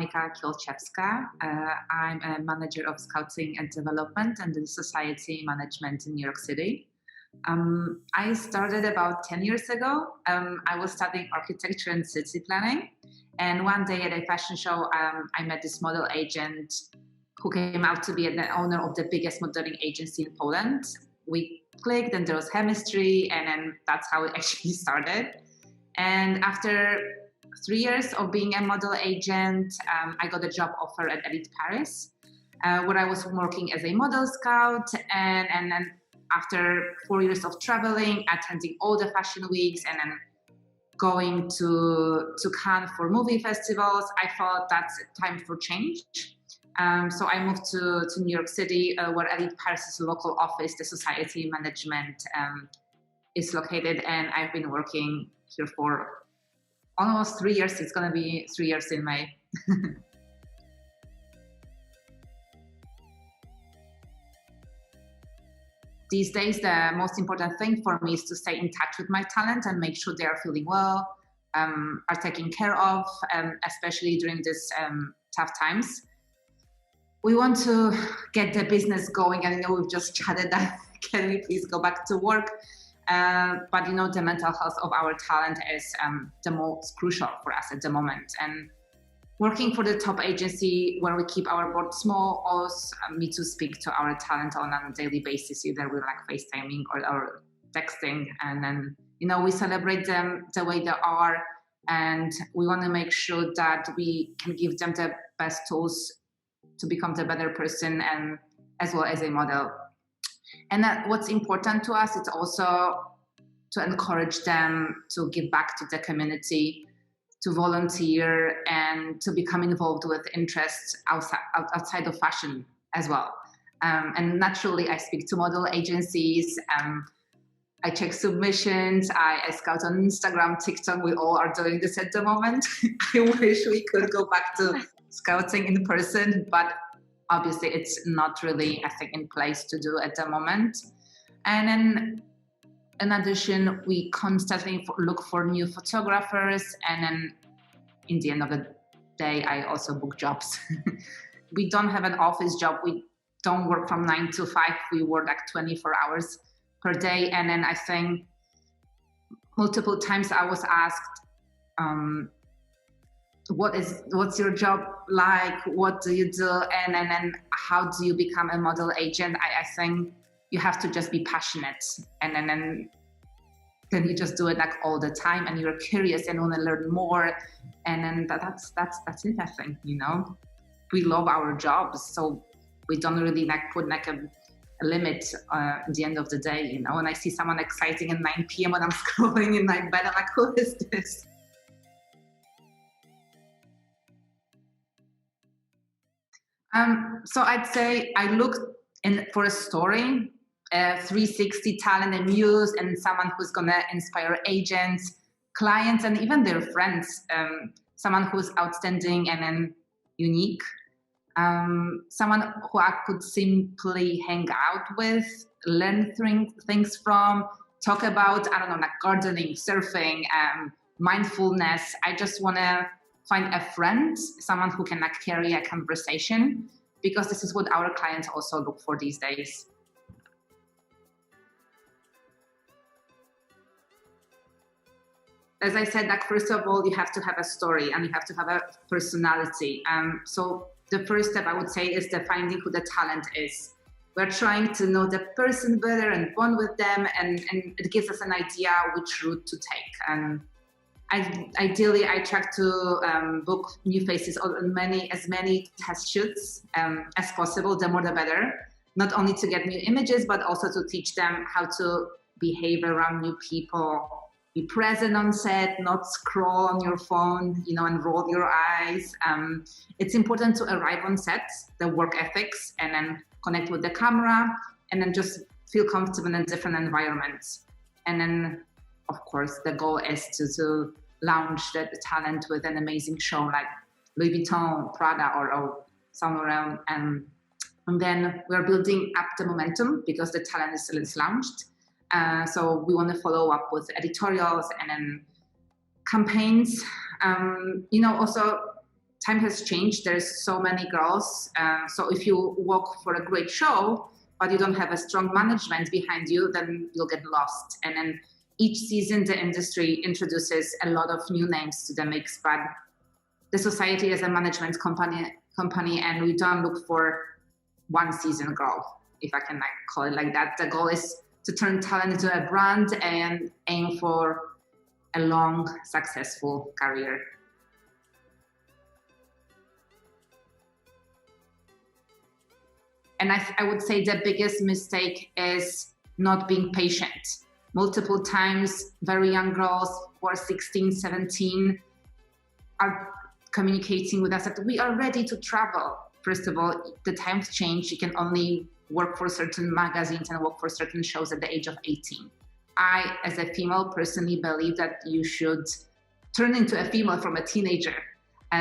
Monika Kielczewska. I'm a manager of scouting and development and the society management in New York City. I started about 10 years ago. I was studying architecture and city planning. And one day at a fashion show, I met this model agent who came out to be the owner of the biggest modeling agency in Poland. We clicked and there was chemistry, and then that's how it actually started. And after 3 years of being a model agent, I got a job offer at Elite Paris, where I was working as a model scout. And then after 4 years of traveling, attending all the fashion weeks, and then going to Cannes for movie festivals, I thought that's time for change. So I moved to New York City, where Elite Paris' local office, the society management, is located, and I've been working here for almost 3 years. It's going to be 3 years in May. These days, the most important thing for me is to stay in touch with my talent and make sure they are feeling well, are taken care of, especially during these tough times. We want to get the business going, and we've just chatted that can we please go back to work? But the mental health of our talent is the most crucial for us at the moment. And working for the top agency where we keep our board small allows me to speak to our talent on a daily basis, either with FaceTiming or texting. And then, we celebrate them the way they are, and we want to make sure that we can give them the best tools to become the better person, and as well as a model. And what's important to us is also to encourage them to give back to the community, to volunteer, and to become involved with interests outside of fashion as well. And naturally, I speak to model agencies. I check submissions. I scout on Instagram, TikTok. We all are doing this at the moment. I wish we could go back to scouting in person, but obviously it's not really a thing in place to do at the moment. And then in addition, we constantly look for new photographers, and then in the end of the day, I also book jobs. We don't have an office job. We don't work from 9 to 5. We work 24 hours per day. And then I think multiple times I was asked, what's your job like? What do you do? And then how do you become a model agent? I think you have to just be passionate, and then you just do it all the time, and you're curious and want to learn more. And then that's it. I think we love our jobs, so we don't really put a limit at the end of the day. When I see someone exciting at 9 p.m. when I'm scrolling in my bed, I'm like, who is this? So I'd say I look for a story, a 360 talent and muse, and someone who's going to inspire agents, clients, and even their friends. Someone who's outstanding and then unique. Someone who I could simply hang out with, learn things from, talk about, gardening, surfing, mindfulness. I just want to find a friend, someone who can carry a conversation, because this is what our clients also look for these days. As I said, first of all, you have to have a story and you have to have a personality. So the first step I would say is finding who the talent is. We're trying to know the person better and bond with them, and it gives us an idea which route to take. Ideally, I try to book new faces on as many test shoots as possible. The more the better. Not only to get new images, but also to teach them how to behave around new people. Be present on set, not scroll on your phone, and roll your eyes. It's important to arrive on set, the work ethics, and then connect with the camera, and then just feel comfortable in different environments. And then, of course, the goal is to launch the talent with an amazing show like Louis Vuitton, Prada, or somewhere else. And then we're building up the momentum because the talent is launched. So we want to follow up with editorials and then campaigns. Also time has changed. There's so many girls. So if you work for a great show, but you don't have a strong management behind you, then you'll get lost. And then each season, the industry introduces a lot of new names to the mix, but the society is a management company, and we don't look for one season girl, if I can call it like that. The goal is to turn talent into a brand and aim for a long, successful career. And I would say the biggest mistake is not being patient. Multiple times, very young girls who are 16, 17 are communicating with us that we are ready to travel. First of all, the times change. You can only work for certain magazines and work for certain shows at the age of 18. I, as a female, personally believe that you should turn into a female from a teenager.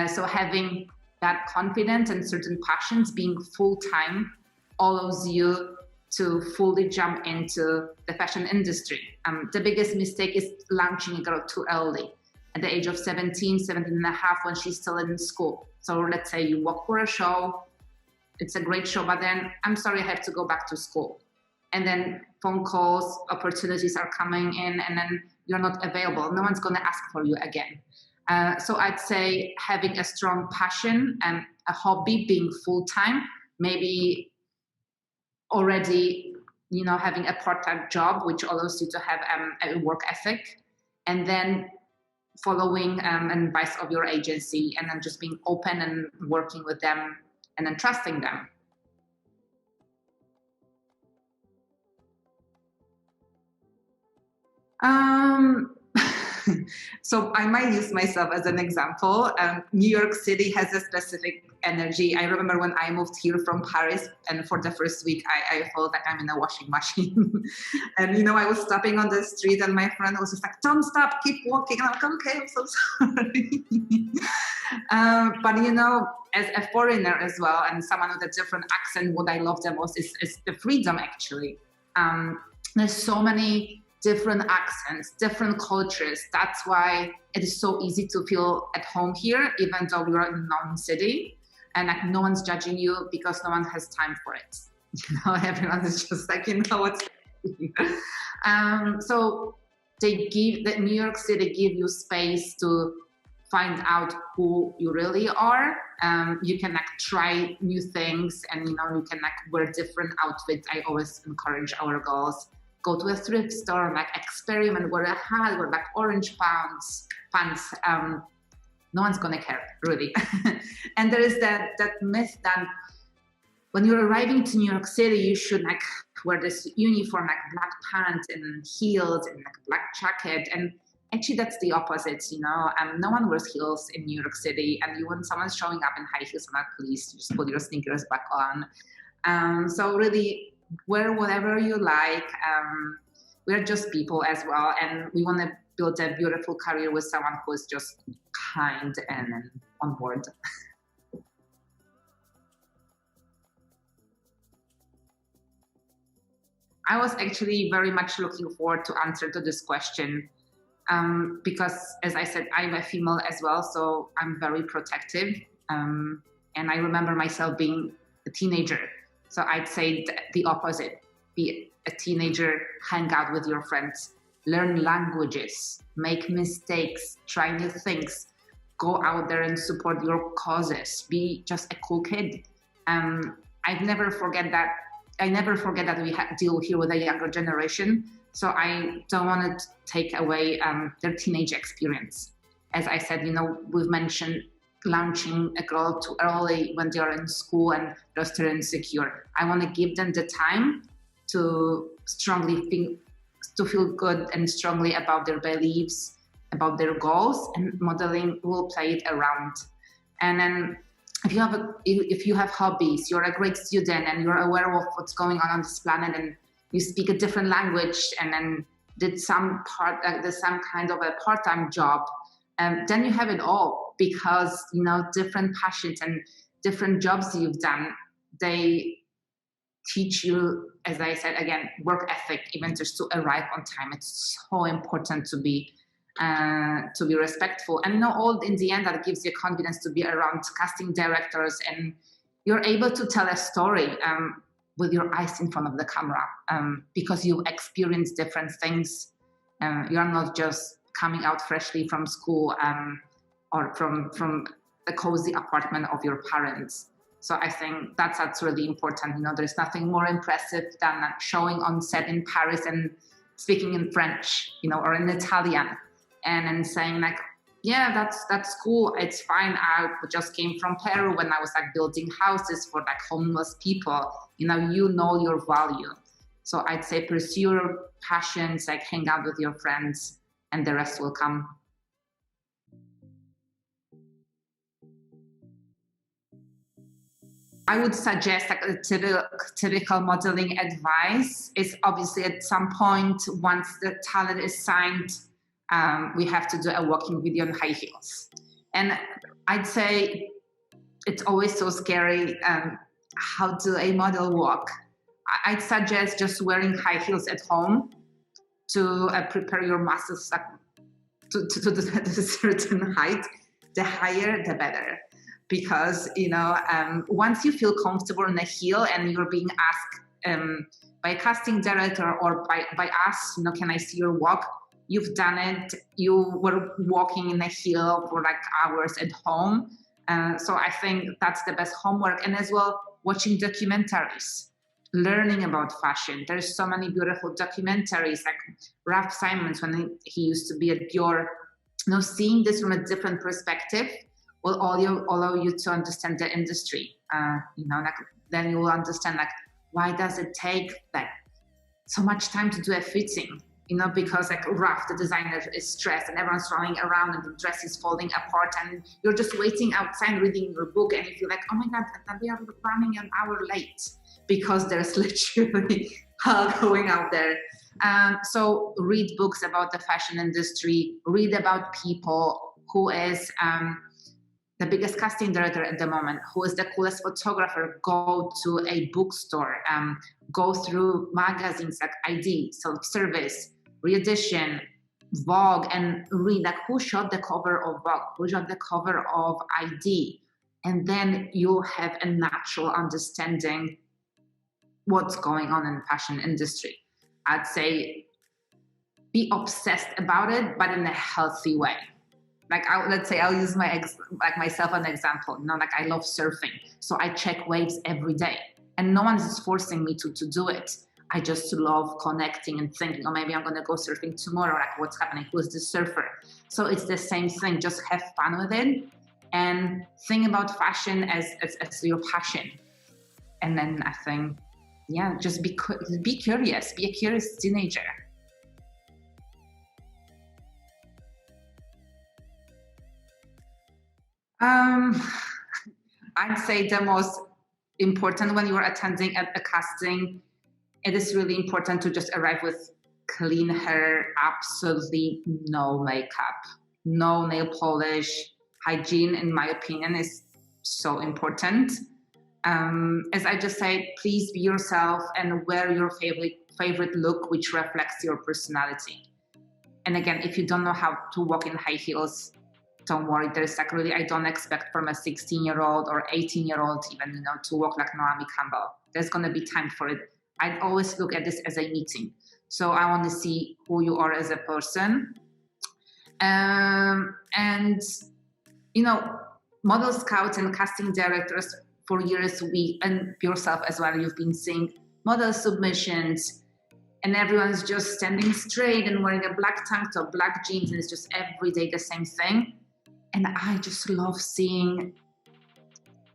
So having that confidence and certain passions being full-time allows you to fully jump into the fashion industry. The biggest mistake is launching a girl too early, at the age of 17 and a half, when she's still in school. So let's say you work for a show, it's a great show, but then, I'm sorry, I have to go back to school. And then phone calls, opportunities are coming in, and then you're not available. No one's gonna ask for you again. So I'd say having a strong passion and a hobby being full-time, maybe already, having a part-time job, which allows you to have a work ethic, and then following advice of your agency, and then just being open and working with them and then trusting them. So I might use myself as an example. New York City has a specific energy. I remember when I moved here from Paris, and for the first week, I felt like I'm in a washing machine. And, I was stopping on the street, and my friend was just like, don't stop, keep walking. And I'm like, okay, I'm so sorry. But, as a foreigner as well, and someone with a different accent, what I love the most is the freedom, actually. There's so many different accents, different cultures. That's why it is so easy to feel at home here, even though we are in a known city, and like no one's judging you because no one has time for it. Everyone is just like, what's so the New York City give you space to find out who you really are. You can try new things, and you can wear different outfits. I always encourage our girls, go to a thrift store, experiment, wear a hat, wear orange pants. No one's gonna care, really. And there is that myth that when you're arriving to New York City, you should wear this uniform, black pants and heels and black jacket. And actually that's the opposite, no one wears heels in New York City. And when someone's showing up in high heels, please just put your sneakers back on. So really, wear whatever you like. We're just people as well, and we want to build a beautiful career with someone who is just kind and on board. I was actually very much looking forward to answer to this question, because, as I said, I'm a female as well, so I'm very protective, and I remember myself being a teenager. So I'd say the opposite. Be a teenager, hang out with your friends, learn languages, make mistakes, try new things, go out there and support your causes, be just a cool kid. I never forget that we deal here with a younger generation. So I don't want to take away their teenage experience. As I said, we've mentioned launching a girl too early when they are in school and they're still insecure. I want to give them the time to feel good and strongly about their beliefs, about their goals, and modeling will play it around. And then if you have hobbies, you're a great student and you're aware of what's going on this planet, and you speak a different language, and then did some kind of a part-time job, then you have it all, because different passions and different jobs you've done, they teach you, as I said again, work ethic, even just to arrive on time. It's so important to be to be respectful. And all in the end, that gives you confidence to be around casting directors, and you're able to tell a story with your eyes in front of the camera, because you've experienced different things. You're not just coming out freshly from school or from the cozy apartment of your parents. So I think that's really important. There's nothing more impressive than showing on set in Paris and speaking in French, or in Italian, and then saying like, yeah, that's cool. It's fine. I just came from Peru when I was like building houses for like homeless people. You know your value. So I'd say pursue your passions, like hang out with your friends, and the rest will come. I would suggest like a typical modeling advice is obviously at some point, once the talent is signed, we have to do a walking video in high heels. And I'd say it's always so scary. How do a model walk? I'd suggest just wearing high heels at home to prepare your muscles to a certain height. The higher, the better. Because, once you feel comfortable in a heel and you're being asked by a casting director or by us, can I see your walk? You've done it. You were walking in a heel for like hours at home. So I think that's the best homework. And as well, watching documentaries, learning about fashion. There's so many beautiful documentaries, like Ralph Simons when he used to be at Dior. Seeing this from a different perspective will allow you to understand the industry. Then you will understand like, why does it take like so much time to do a fitting? Because like Ralph, the designer, is stressed and everyone's running around and the dress is falling apart and you're just waiting outside reading your book and you feel like, oh my God, we are running an hour late because there's literally hell going out there. So read books about the fashion industry, read about people, who is the biggest casting director at the moment, who is the coolest photographer. Go to a bookstore, go through magazines like ID, Self-Service, Reedition, Vogue, and read like who shot the cover of Vogue, who shot the cover of ID. And then you'll have a natural understanding what's going on in the fashion industry. I'd say be obsessed about it, but in a healthy way. Like let's say I'll use myself an example. Like I love surfing, so I check waves every day, and no one is forcing me to do it. I just love connecting and thinking, oh, maybe I'm gonna go surfing tomorrow. Like what's happening? Who's the surfer? So it's the same thing. Just have fun with it, and think about fashion as your passion. And then I think, yeah, just be curious. Be a curious teenager. I'd say the most important when you are attending a casting, it is really important to just arrive with clean hair, absolutely no makeup, no nail polish. Hygiene, in my opinion, is so important. As I just said, please be yourself and wear your favorite look, which reflects your personality. And again, if you don't know how to walk in high heels, don't worry. There's like really, I don't expect from a 16-year-old or 18-year-old even, to walk like Naomi Campbell. There's going to be time for it. I always look at this as a meeting. So I want to see who you are as a person. And, model scouts and casting directors for years, and yourself as well, you've been seeing model submissions and everyone's just standing straight and wearing a black tank top, black jeans, and it's just every day the same thing. And I just love seeing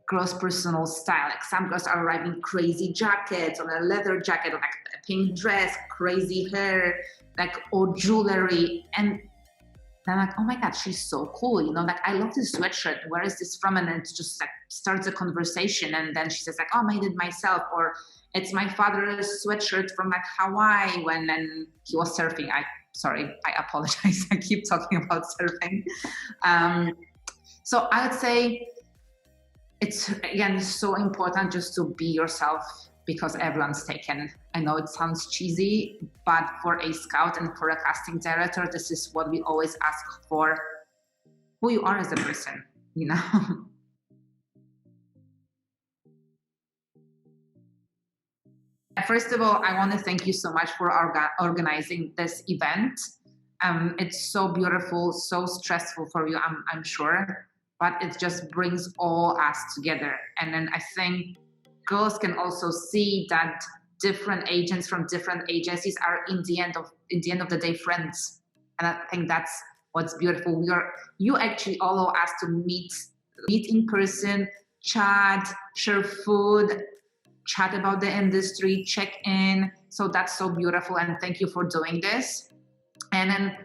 girls' personal style. Like some girls are arriving crazy jackets, on a leather jacket, like a pink dress, crazy hair, or jewelry. And I'm like, oh my God, she's so cool. Like I love this sweatshirt. Where is this from? And then it just like starts a conversation. And then she says like, oh, I made it myself. Or it's my father's sweatshirt from like Hawaii when he was surfing. Sorry, I apologize. I keep talking about surfing. So I would say it's, again, so important just to be yourself, because everyone's taken. I know it sounds cheesy, but for a scout and for a casting director, this is what we always ask for: who you are as a person, you know? First of all, I want to thank you so much for organizing this event. It's so beautiful, so stressful for you, I'm sure, but it just brings all us together. And then I think girls can also see that different agents from different agencies are in the end of the day friends. And I think that's what's beautiful. You actually allow us to meet in person, chat, share food, chat about the industry, check in. So that's so beautiful, and thank you for doing this. And then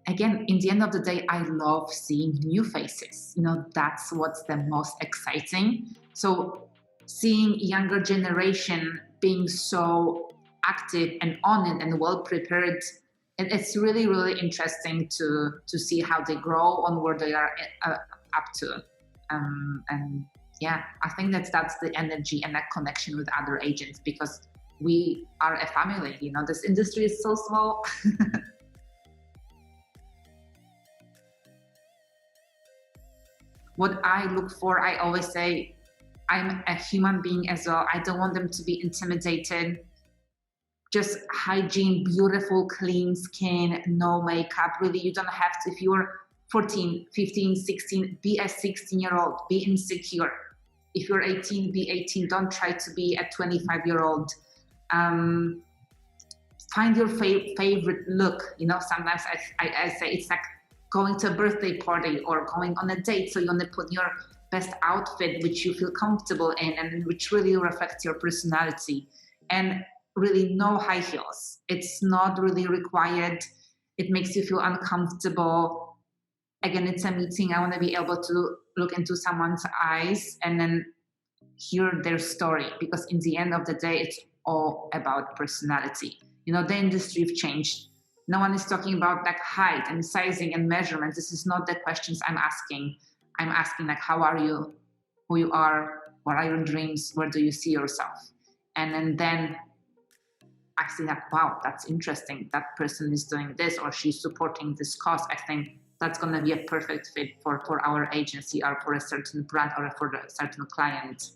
again, in the end of the day, I love seeing new faces. You know, that's what's the most exciting. So seeing younger generation being so active and on it and well prepared, it's really, really interesting to see how they grow on where they are up to. And yeah, I think that's the energy and that connection with other agents, because we are a family. You know, this industry is so small. What I look for, I always say, I'm a human being as well. I don't want them to be intimidated. Just hygiene, beautiful, clean skin, no makeup. Really, you don't have to. If you're 14, 15, 16, be a 16-year-old, be insecure. If you're 18, be 18. Don't try to be a 25-year-old. Find your favorite look. You know, sometimes I say it's like going to a birthday party or going on a date. So you want to put your best outfit, which you feel comfortable in and which really reflects your personality. And really no high heels. It's not really required. It makes you feel uncomfortable. Again, it's a meeting. I want to be able to look into someone's eyes and then hear their story, because in the end of the day, it's all about personality. You know, the industry have changed. No one is talking about like height and sizing and measurements. This is not the questions I'm asking. I'm asking like, how are you, who you are, what are your dreams, where do you see yourself? And then I see like, wow, that's interesting. That person is doing this or she's supporting this cause. I think that's going to be a perfect fit for our agency or for a certain brand or for a certain client.